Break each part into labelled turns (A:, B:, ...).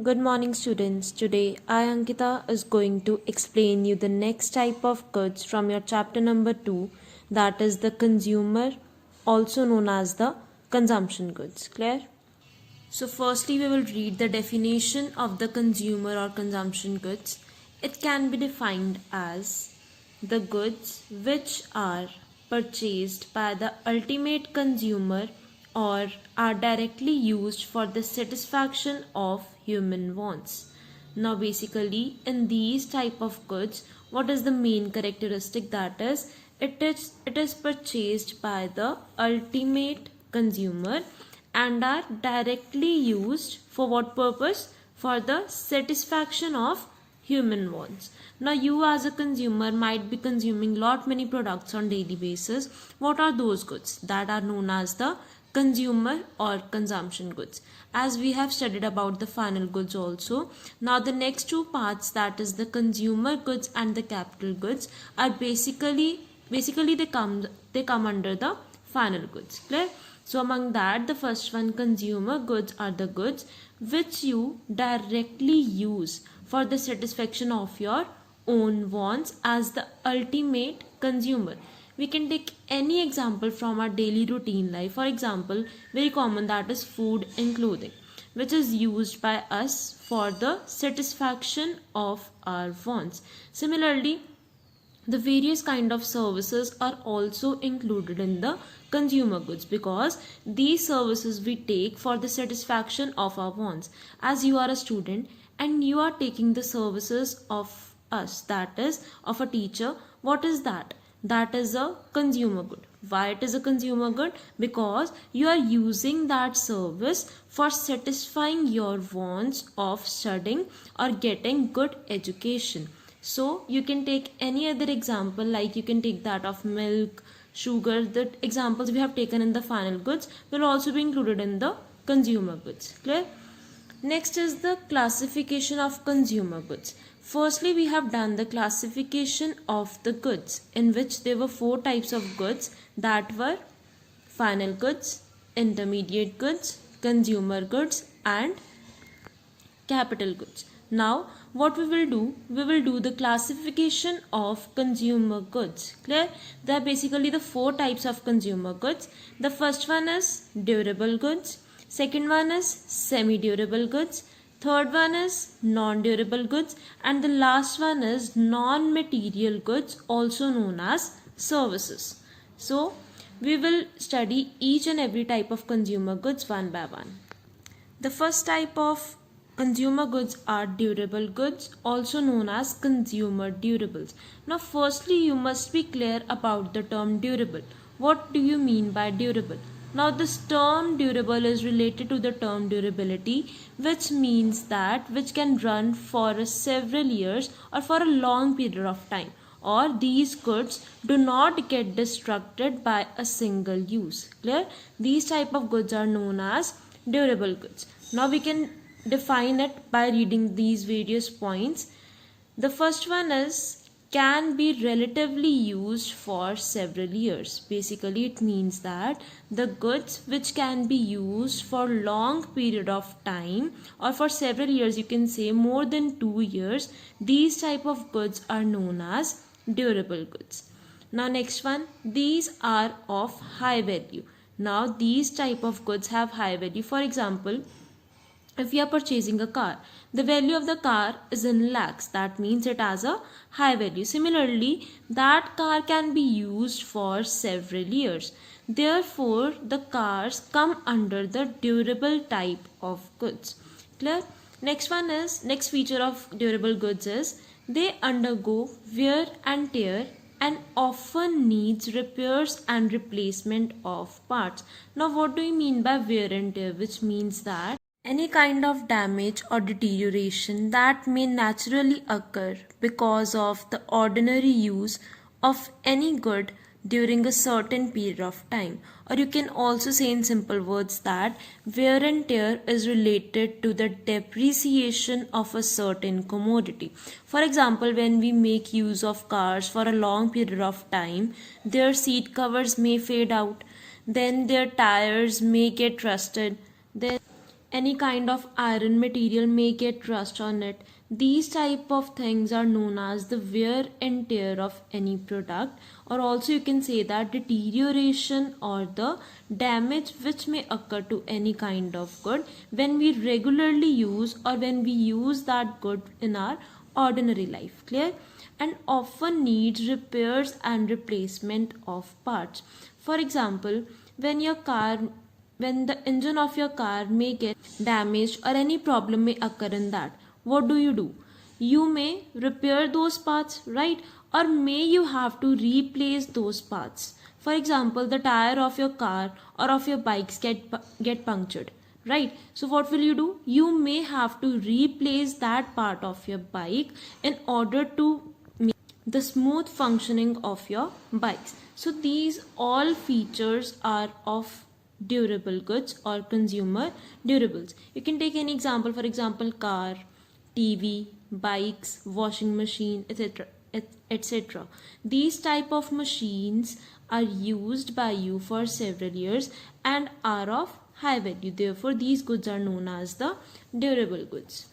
A: Good morning students. Today I Ankita is going to explain you the next type of goods from your chapter number 2, that is the consumer, also known as the consumption goods. Clear? So firstly we will read the definition of the consumer or consumption goods. It can be defined as the goods which are purchased by the ultimate consumer or are directly used for the satisfaction of human wants. Now basically in these type of goods, what is the main characteristic? That is it is purchased by the ultimate consumer and are directly used for what purpose? For the satisfaction of human wants. Now you as a consumer might be consuming lot many products on daily basis. What are those goods? That are known as the consumer or consumption goods, as we have studied about the final goods also. Now the next two parts, that is the consumer goods and the capital goods, are basically they come under the final goods. Clear? So among that, the first one, consumer goods, are the goods which you directly use for the satisfaction of your own wants as the ultimate consumer. We can take any example from our daily routine life. For example, very common, that is food and clothing, which is used by us for the satisfaction of our wants. Similarly, the various kind of services are also included in the consumer goods, because these services we take for the satisfaction of our wants. As you are a student and you are taking the services of us, that is of a teacher, what is that? That is a consumer good. Why it is a consumer good? Because you are using that service for satisfying your wants of studying or getting good education. So you can take any other example, like you can take that of milk, sugar. The examples we have taken in the final goods will also be included in the consumer goods. Clear? Next is the classification of consumer goods. Firstly, we have done the classification of the goods, in which there were 4 types of goods, that were final goods, intermediate goods, consumer goods and capital goods. Now what we will do the classification of consumer goods. Clear? There are basically the 4 types of consumer goods. The first one is durable goods, second one is semi-durable goods, third one is non-durable goods, and the last one is non-material goods, also known as services. So we will study each and every type of consumer goods one by one. The first type of consumer goods are durable goods, also known as consumer durables. Now firstly you must be clear about the term durable. What do you mean by durable? Now this term durable is related to the term durability, which means that which can run for several years or for a long period of time, or these goods do not get destructed by a single use. Clear? These type of goods are known as durable goods. Now we can define it by reading these various points. The first one is can be relatively used for several years. Basically it means that the goods which can be used for long period of time or for several years, you can say more than 2 years, these type of goods are known as durable goods. Now next one, these are of high value. Now these type of goods have high value. For example, if you are purchasing a car, the value of the car is in lakhs. That means it has a high value. Similarly, that car can be used for several years. Therefore, the cars come under the durable type of goods. Clear? Next feature of durable goods is they undergo wear and tear and often needs repairs and replacement of parts. Now what do you mean by wear and tear? Which means that any kind of damage or deterioration that may naturally occur because of the ordinary use of any good during a certain period of time. Or you can also say in simple words that wear and tear is related to the depreciation of a certain commodity. For example, when we make use of cars for a long period of time, their seat covers may fade out, then their tires may get rusted, then any kind of iron material may get rust on it. These type of things are known as the wear and tear of any product, or also you can say that deterioration or the damage which may occur to any kind of good when we regularly use or when we use that good in our ordinary life. Clear? And often needs repairs and replacement of parts. For example, when the engine of your car may get damaged or any problem may occur in that, what do? You may repair those parts, right? Or may you have to replace those parts. For example, the tire of your car or of your bikes get punctured, right? So what will you do? You may have to replace that part of your bike in order to make the smooth functioning of your bikes. So these all features are of durable goods or consumer durables. You can take any example, for example, car, TV, bikes, washing machine, etc. etc. These type of machines are used by you for several years and are of high value. Therefore, these goods are known as the durable goods.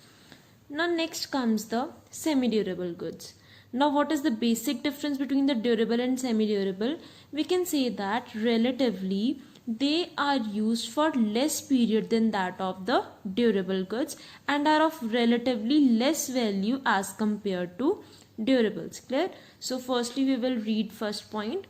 A: Now next comes the semi-durable goods. Now what is the basic difference between the durable and semi-durable? We can say that relatively they are used for less period than that of the durable goods and are of relatively less value as compared to durables. Clear? So firstly we will read first point.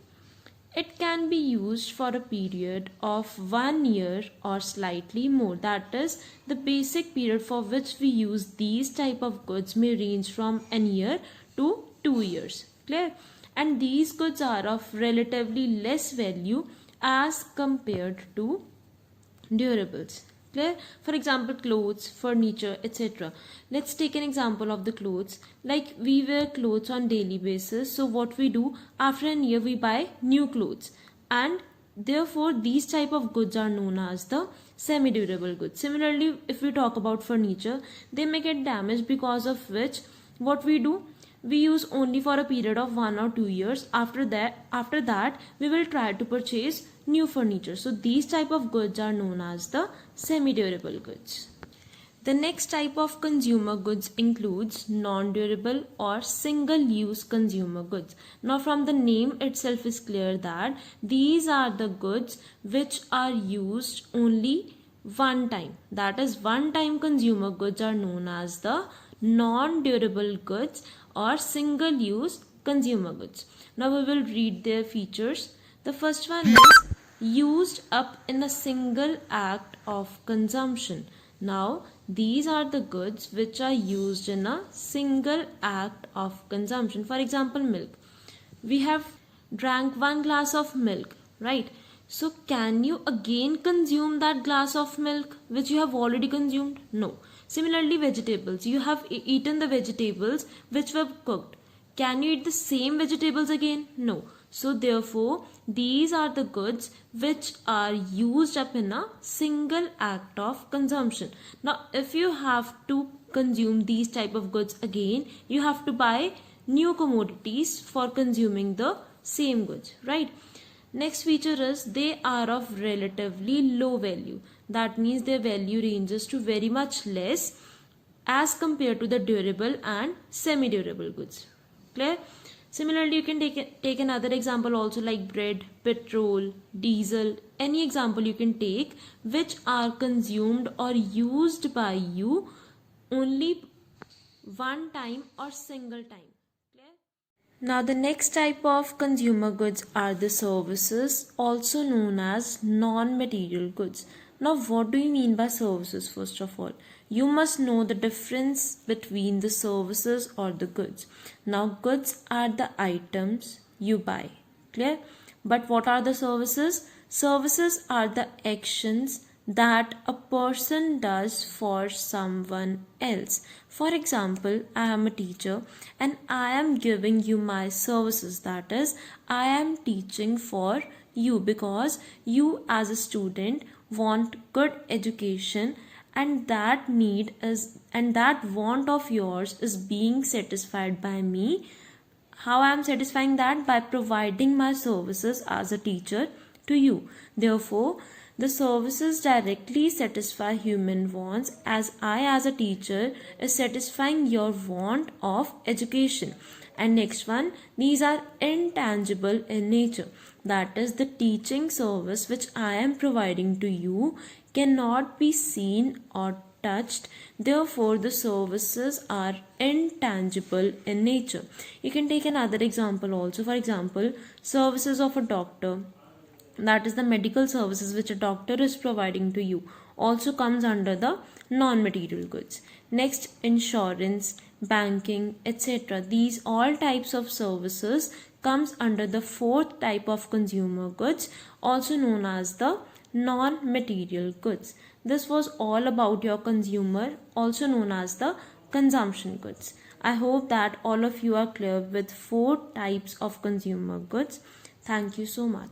A: It can be used for a period of 1 year or slightly more. That is, the basic period for which we use these type of goods may range from an year to 2 years. Clear? And these goods are of relatively less value as compared to durables. Clear? For example, clothes, furniture, etc. Let's take an example of the clothes. Like we wear clothes on daily basis. So what we do, after an year we buy new clothes, and therefore these type of goods are known as the semi-durable goods. Similarly, if we talk about furniture, they may get damaged, because of which what we do, we use only for a period of 1 or 2 years. After that we will try to purchase new furniture. So these type of goods are known as the semi-durable goods. The next type of consumer goods includes non-durable or single-use consumer goods. Now from the name itself is clear that these are the goods which are used only one time. That is, one-time consumer goods are known as the non-durable goods or single-use consumer goods. Now we will read their features. The first one is used up in a single act of consumption. Now these are the goods which are used in a single act of consumption. For example, milk. We have drank 1 glass of milk, right? So can you again consume that glass of milk which you have already consumed? No. Similarly, vegetables. You have eaten the vegetables which were cooked. Can you eat the same vegetables again? No. So therefore, these are the goods which are used up in a single act of consumption. Now, if you have to consume these type of goods again, you have to buy new commodities for consuming the same goods, right? Next feature is they are of relatively low value. That means their value ranges to very much less as compared to the durable and semi-durable goods. Clear? Similarly, you can take another example also, like bread, petrol, diesel, any example you can take which are consumed or used by you only one time or single time. Now the next type of consumer goods are the services, also known as non-material goods. Now what do you mean by services? First of all, you must know the difference between the services or the goods. Now goods are the items you buy. Clear? But what are the services? Services are the actions that a person does for someone else. For example, I am a teacher and I am giving you my services. That is, I am teaching for you because you as a student want good education, and that want of yours is being satisfied by me. How I am satisfying that? By providing my services as a teacher to you. Therefore, The services directly satisfy human wants, as a teacher is satisfying your want of education. And next one, these are intangible in nature. That is, the teaching service which I am providing to you cannot be seen or touched. Therefore, the services are intangible in nature. You can take another example also. For example, services of a doctor, that is the medical services which a doctor is providing to you, also comes under the non-material goods. Next, insurance, banking, etc. These all types of services comes under the fourth type of consumer goods, also known as the non-material goods. This was all about your consumer, also known as the consumption goods. I hope that all of you are clear with four types of consumer goods. Thank you so much.